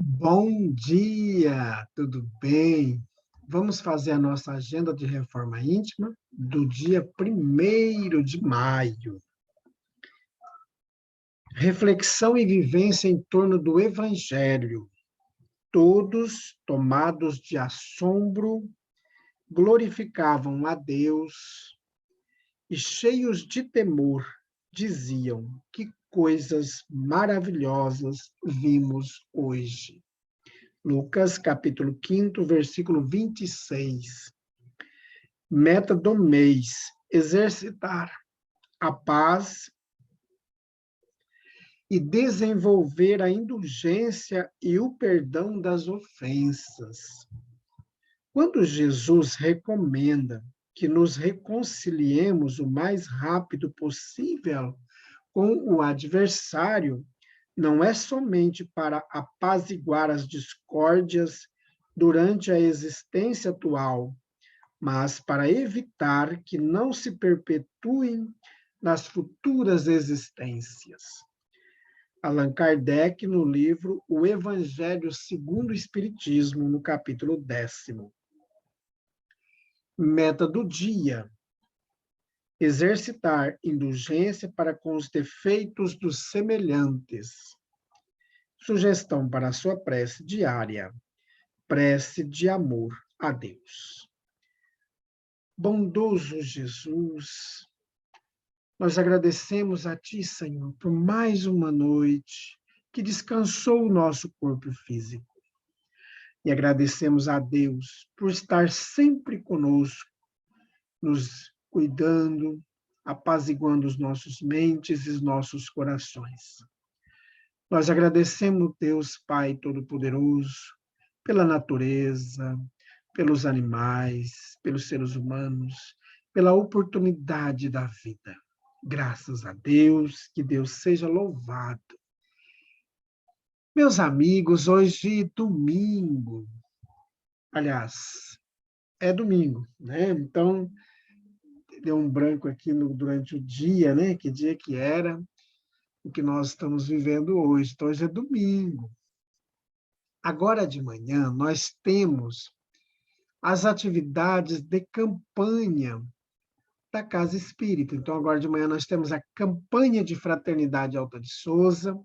Bom dia, tudo bem? Vamos fazer a nossa agenda de reforma íntima do dia 1º de maio. Reflexão e vivência em torno do Evangelho. Todos, tomados de assombro, glorificavam a Deus e, cheios de temor, diziam: que coisas maravilhosas vimos hoje. Lucas, capítulo 5, versículo 26. Meta do mês: exercitar a paz e desenvolver a indulgência e o perdão das ofensas. Quando Jesus recomenda que nos reconciliemos o mais rápido possível com o adversário, não é somente para apaziguar as discórdias durante a existência atual, mas para evitar que não se perpetuem nas futuras existências. Allan Kardec, no livro O Evangelho segundo o Espiritismo, no capítulo 10º. Meta do dia: exercitar indulgência para com os defeitos dos semelhantes. Sugestão para a sua prece diária: prece de amor a Deus. Bondoso Jesus, nós agradecemos a Ti, Senhor, por mais uma noite que descansou o nosso corpo físico. E agradecemos a Deus por estar sempre conosco, nos cuidando, apaziguando os nossos mentes e os nossos corações. Nós agradecemos, Deus Pai Todo-Poderoso, pela natureza, pelos animais, pelos seres humanos, pela oportunidade da vida. Graças a Deus, que Deus seja louvado. Meus amigos, hoje domingo, aliás, é domingo, né? Então, deu um branco aqui durante o dia, né? Que dia que era, o que nós estamos vivendo hoje. Então, hoje é domingo. Agora de manhã, nós temos as atividades de campanha da Casa Espírita. Então, agora de manhã, nós temos a campanha de Fraternidade Alta de Souza,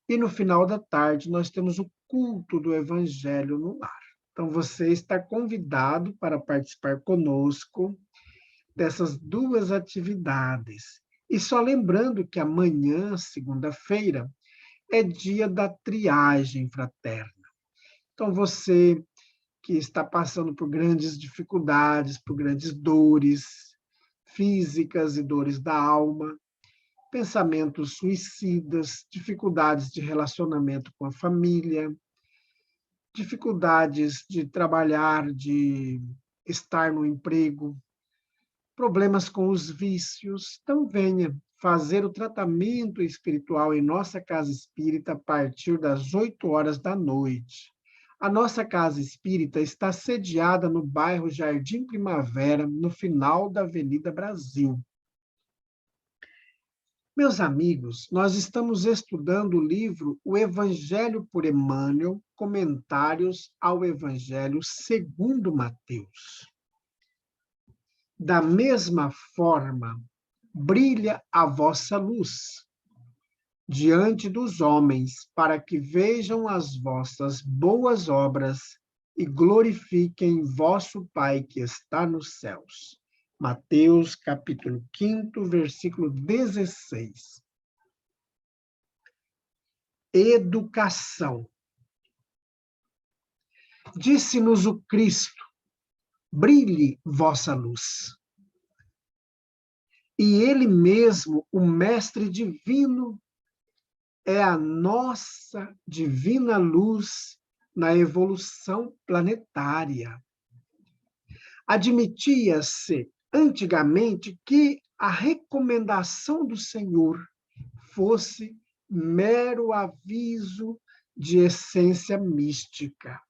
e no final da tarde, nós temos o culto do Evangelho no lar. Então, você está convidado para participar conosco dessas duas atividades. E só lembrando que amanhã, segunda-feira, é dia da triagem fraterna. Então, você que está passando por grandes dificuldades, por grandes dores físicas e dores da alma, pensamentos suicidas, dificuldades de relacionamento com a família, dificuldades de trabalhar, de estar no emprego, problemas com os vícios. Então, venha fazer o tratamento espiritual em nossa casa espírita a partir das 8 horas da noite. A nossa casa espírita está sediada no bairro Jardim Primavera, no final da Avenida Brasil. Meus amigos, nós estamos estudando o livro O Evangelho por Emmanuel, Comentários ao Evangelho segundo Mateus. Da mesma forma, brilha a vossa luz diante dos homens, para que vejam as vossas boas obras e glorifiquem vosso Pai que está nos céus. Mateus, capítulo 5, versículo 16. Educação. Disse-nos o Cristo: brilhe vossa luz. E Ele mesmo, o Mestre Divino, é a nossa divina luz na evolução planetária. Admitia-se antigamente que a recomendação do Senhor fosse mero aviso de essência mística,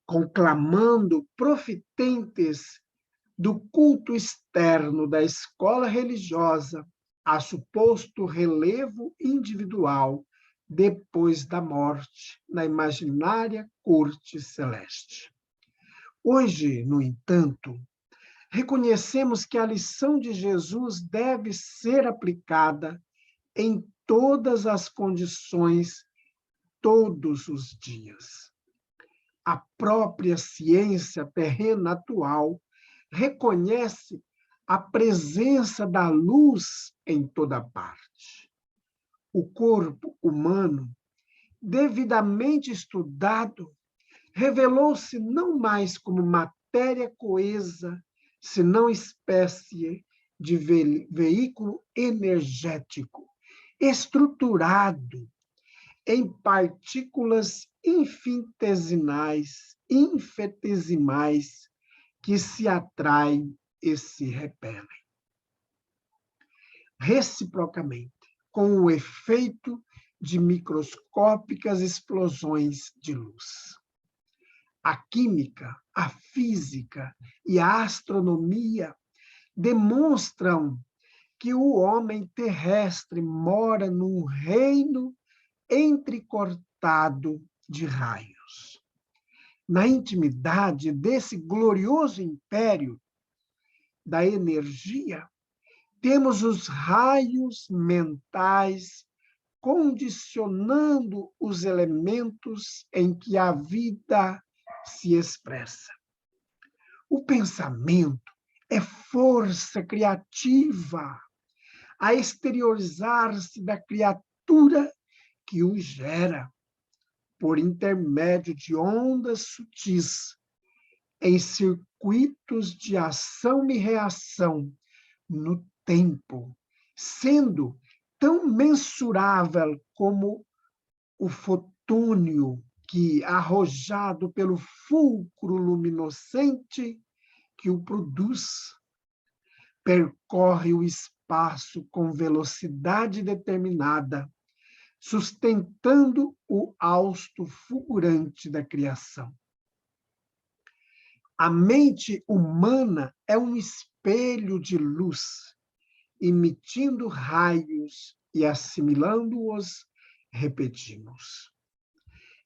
conclamando profitentes do culto externo da escola religiosa a suposto relevo individual depois da morte, na imaginária corte celeste. Hoje, no entanto, reconhecemos que a lição de Jesus deve ser aplicada em todas as condições, todos os dias. A própria ciência terrena atual reconhece a presença da luz em toda parte. O corpo humano, devidamente estudado, revelou-se não mais como matéria coesa, senão espécie de veículo energético, estruturado em partículas infinitesimais que se atraem e se repelem. Reciprocamente, com o efeito de microscópicas explosões de luz. A química, a física e a astronomia demonstram que o homem terrestre mora num reino entrecortado de raios. Na intimidade desse glorioso império da energia, temos os raios mentais condicionando os elementos em que a vida se expressa. O pensamento é força criativa a exteriorizar-se da criatura que o gera, por intermédio de ondas sutis, em circuitos de ação e reação no tempo, sendo tão mensurável como o fotônio que, arrojado pelo fulcro luminescente que o produz, percorre o espaço com velocidade determinada, sustentando o hausto fulgurante da criação. A mente humana é um espelho de luz, emitindo raios e assimilando-os, repetimos.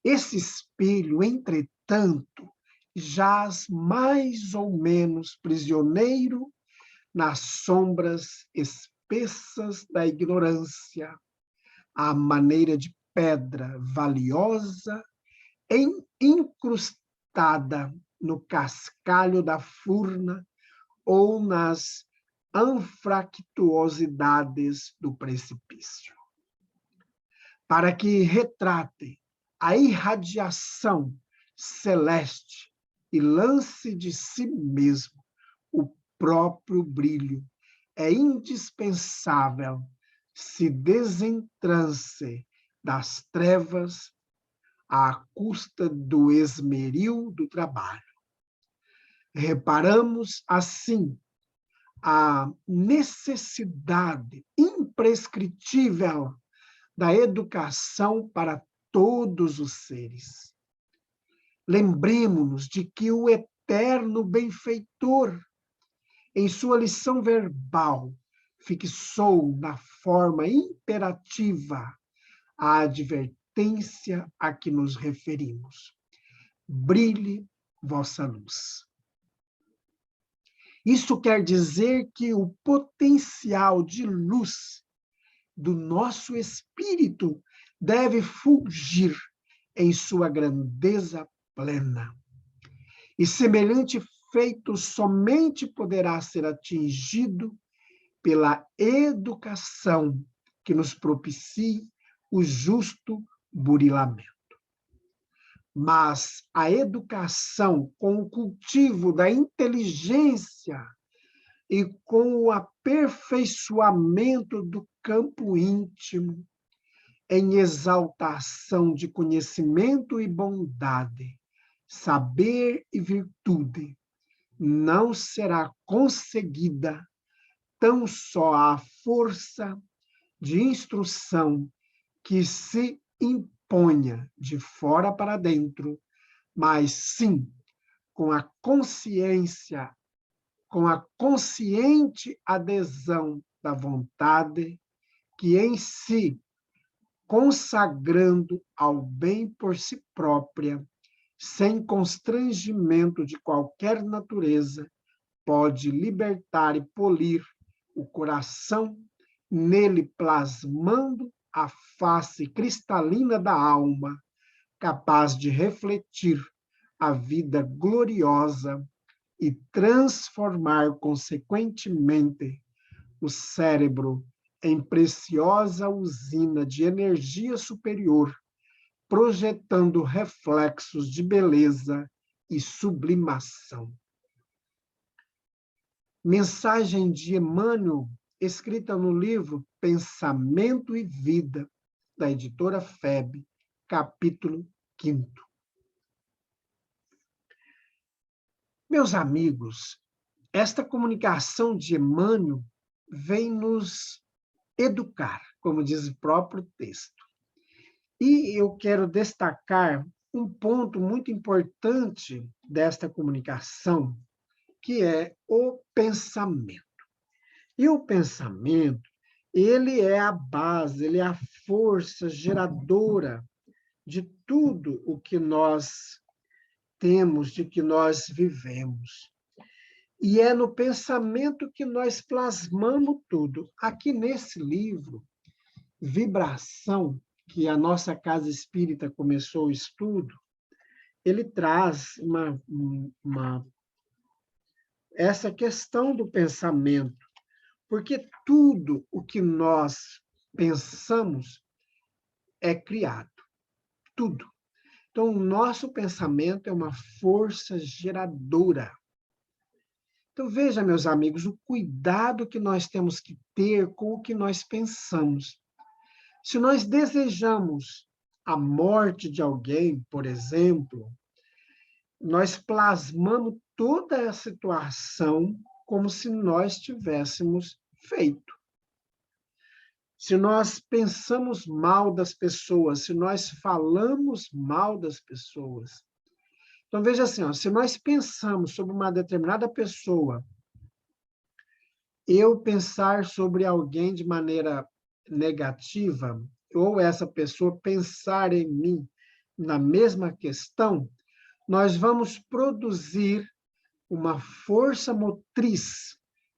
Esse espelho, entretanto, jaz mais ou menos prisioneiro nas sombras espessas da ignorância, à maneira de pedra valiosa, incrustada no cascalho da furna ou nas anfractuosidades do precipício. Para que retrate a irradiação celeste e lance de si mesmo o próprio brilho, é indispensável se desentrance das trevas à custa do esmeril do trabalho. Reparamos, assim, a necessidade imprescritível da educação para todos os seres. Lembremos-nos de que o eterno benfeitor, em sua lição verbal, fixou na forma imperativa a advertência a que nos referimos. Brilhe vossa luz. Isso quer dizer que o potencial de luz do nosso espírito deve fulgir em sua grandeza plena. E semelhante feito somente poderá ser atingido pela educação que nos propicie o justo burilamento. Mas a educação com o cultivo da inteligência e com o aperfeiçoamento do campo íntimo, em exaltação de conhecimento e bondade, saber e virtude, não será conseguida tão só à força de instrução que se imponha de fora para dentro, mas sim com a consciência, com a consciente adesão da vontade que em si consagrando ao bem por si própria, sem constrangimento de qualquer natureza, pode libertar e polir o coração, nele plasmando a face cristalina da alma, capaz de refletir a vida gloriosa e transformar, consequentemente, o cérebro em preciosa usina de energia superior, projetando reflexos de beleza e sublimação. Mensagem de Emmanuel, escrita no livro Pensamento e Vida, da editora FEB, capítulo 5º. Meus amigos, esta comunicação de Emmanuel vem nos educar, como diz o próprio texto. E eu quero destacar um ponto muito importante desta comunicação, que é o pensamento. E o pensamento, ele é a base, ele é a força geradora de tudo o que nós temos, de que nós vivemos. E é no pensamento que nós plasmamos tudo. Aqui nesse livro, Vibração, que a nossa Casa Espírita começou o estudo, ele traz essa questão do pensamento, porque tudo o que nós pensamos é criado, tudo. Então, o nosso pensamento é uma força geradora. Então, veja, meus amigos, o cuidado que nós temos que ter com o que nós pensamos. Se nós desejamos a morte de alguém, por exemplo, nós plasmamos toda a situação como se nós tivéssemos feito. Se nós pensamos mal das pessoas, se nós falamos mal das pessoas. Então, veja assim, ó, se nós pensamos sobre uma determinada pessoa, eu pensar sobre alguém de maneira negativa, ou essa pessoa pensar em mim na mesma questão, nós vamos produzir uma força motriz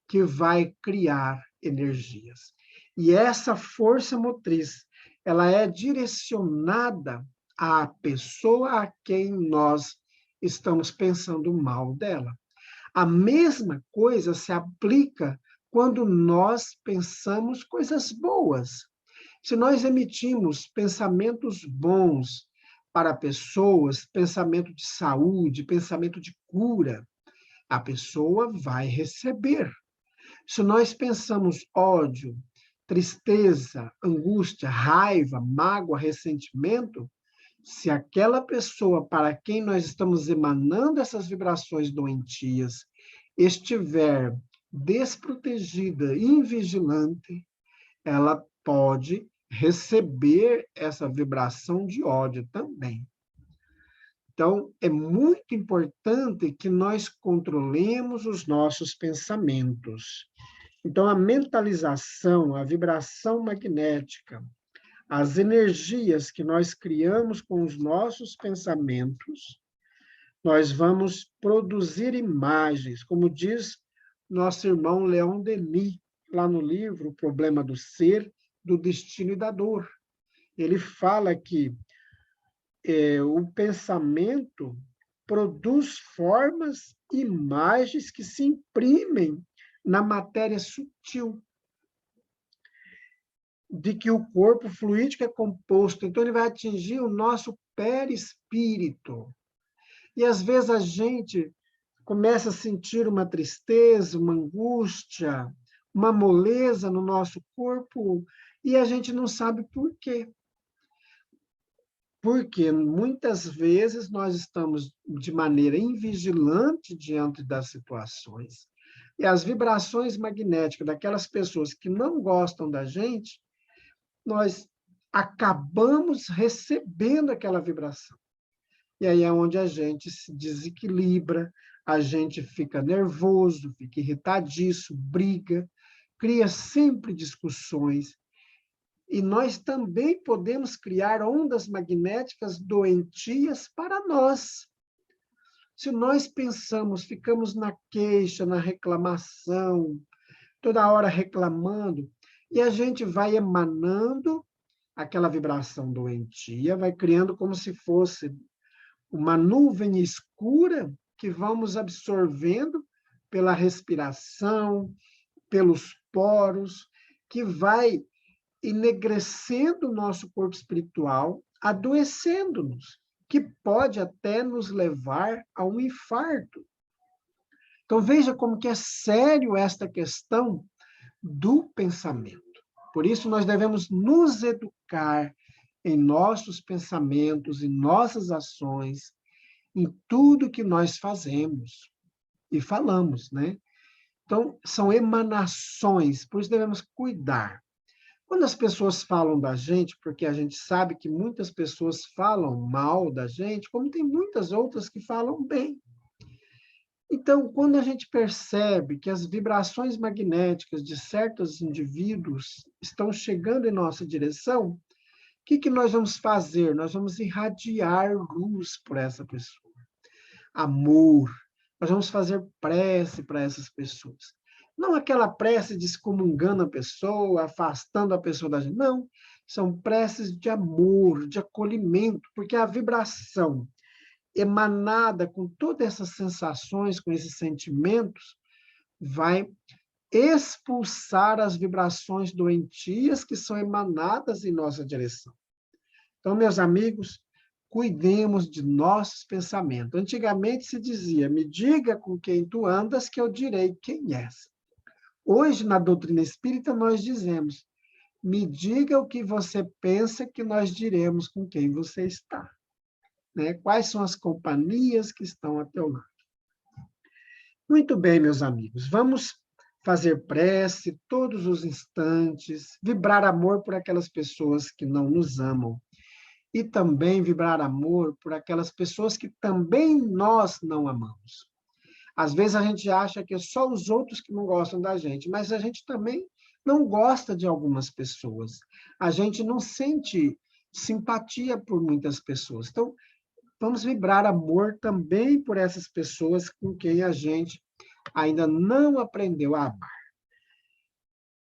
que vai criar energias. E essa força motriz, ela é direcionada à pessoa a quem nós estamos pensando mal dela. A mesma coisa se aplica quando nós pensamos coisas boas. Se nós emitimos pensamentos bons para pessoas, pensamento de saúde, pensamento de cura, a pessoa vai receber. Se nós pensamos ódio, tristeza, angústia, raiva, mágoa, ressentimento, se aquela pessoa para quem nós estamos emanando essas vibrações doentias estiver desprotegida, invigilante, ela pode receber essa vibração de ódio também. Então, é muito importante que nós controlemos os nossos pensamentos. Então, a mentalização, a vibração magnética, as energias que nós criamos com os nossos pensamentos, nós vamos produzir imagens, como diz nosso irmão Leon Denis, lá no livro O Problema do Ser, do Destino e da Dor. Ele fala que o pensamento produz formas, imagens que se imprimem na matéria sutil, de que o corpo fluídico é composto. Então, ele vai atingir o nosso perispírito. E, às vezes, a gente começa a sentir uma tristeza, uma angústia, uma moleza no nosso corpo, e a gente não sabe por quê. Porque muitas vezes nós estamos de maneira invigilante diante das situações, e as vibrações magnéticas daquelas pessoas que não gostam da gente, nós acabamos recebendo aquela vibração. E aí é onde a gente se desequilibra, a gente fica nervoso, fica irritadiço, briga, cria sempre discussões. E nós também podemos criar ondas magnéticas doentias para nós. Se nós pensamos, ficamos na queixa, na reclamação, toda hora reclamando, e a gente vai emanando aquela vibração doentia, vai criando como se fosse uma nuvem escura que vamos absorvendo pela respiração, pelos poros, que vai enegrecendo o nosso corpo espiritual, adoecendo-nos, que pode até nos levar a um infarto. Então veja como que é sério esta questão do pensamento. Por isso nós devemos nos educar em nossos pensamentos, em nossas ações, em tudo que nós fazemos e falamos, né? Então, são emanações, por isso devemos cuidar. Quando as pessoas falam da gente, porque a gente sabe que muitas pessoas falam mal da gente, como tem muitas outras que falam bem. Então, quando a gente percebe que as vibrações magnéticas de certos indivíduos estão chegando em nossa direção, o que nós vamos fazer? Nós vamos irradiar luz por essa pessoa, amor. Nós vamos fazer prece para essas pessoas. Não aquela prece de excomungando a pessoa, afastando a pessoa da gente. Não, são preces de amor, de acolhimento, porque a vibração emanada com todas essas sensações, com esses sentimentos, vai expulsar as vibrações doentias que são emanadas em nossa direção. Então, meus amigos, cuidemos de nossos pensamentos. Antigamente se dizia, me diga com quem tu andas, que eu direi quem és. Hoje, na doutrina espírita, nós dizemos, me diga o que você pensa, que nós diremos com quem você está. Né? Quais são as companhias que estão a teu lado? Muito bem, meus amigos, vamos fazer prece todos os instantes, vibrar amor por aquelas pessoas que não nos amam e também vibrar amor por aquelas pessoas que também nós não amamos. Às vezes a gente acha que é só os outros que não gostam da gente, mas a gente também não gosta de algumas pessoas. A gente não sente simpatia por muitas pessoas. Então, vamos vibrar amor também por essas pessoas com quem a gente ainda não aprendeu a amar.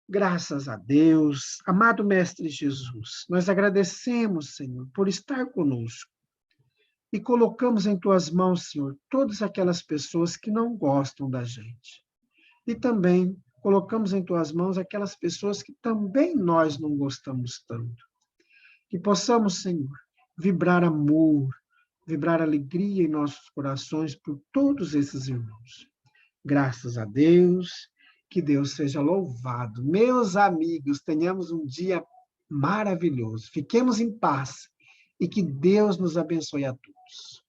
Graças a Deus, amado Mestre Jesus, nós agradecemos, Senhor, por estar conosco e colocamos em tuas mãos, Senhor, todas aquelas pessoas que não gostam da gente. E também colocamos em tuas mãos aquelas pessoas que também nós não gostamos tanto. Que possamos, Senhor, vibrar amor, vibrar alegria em nossos corações por todos esses irmãos. Graças a Deus, que Deus seja louvado. Meus amigos, tenhamos um dia maravilhoso. Fiquemos em paz e que Deus nos abençoe a todos.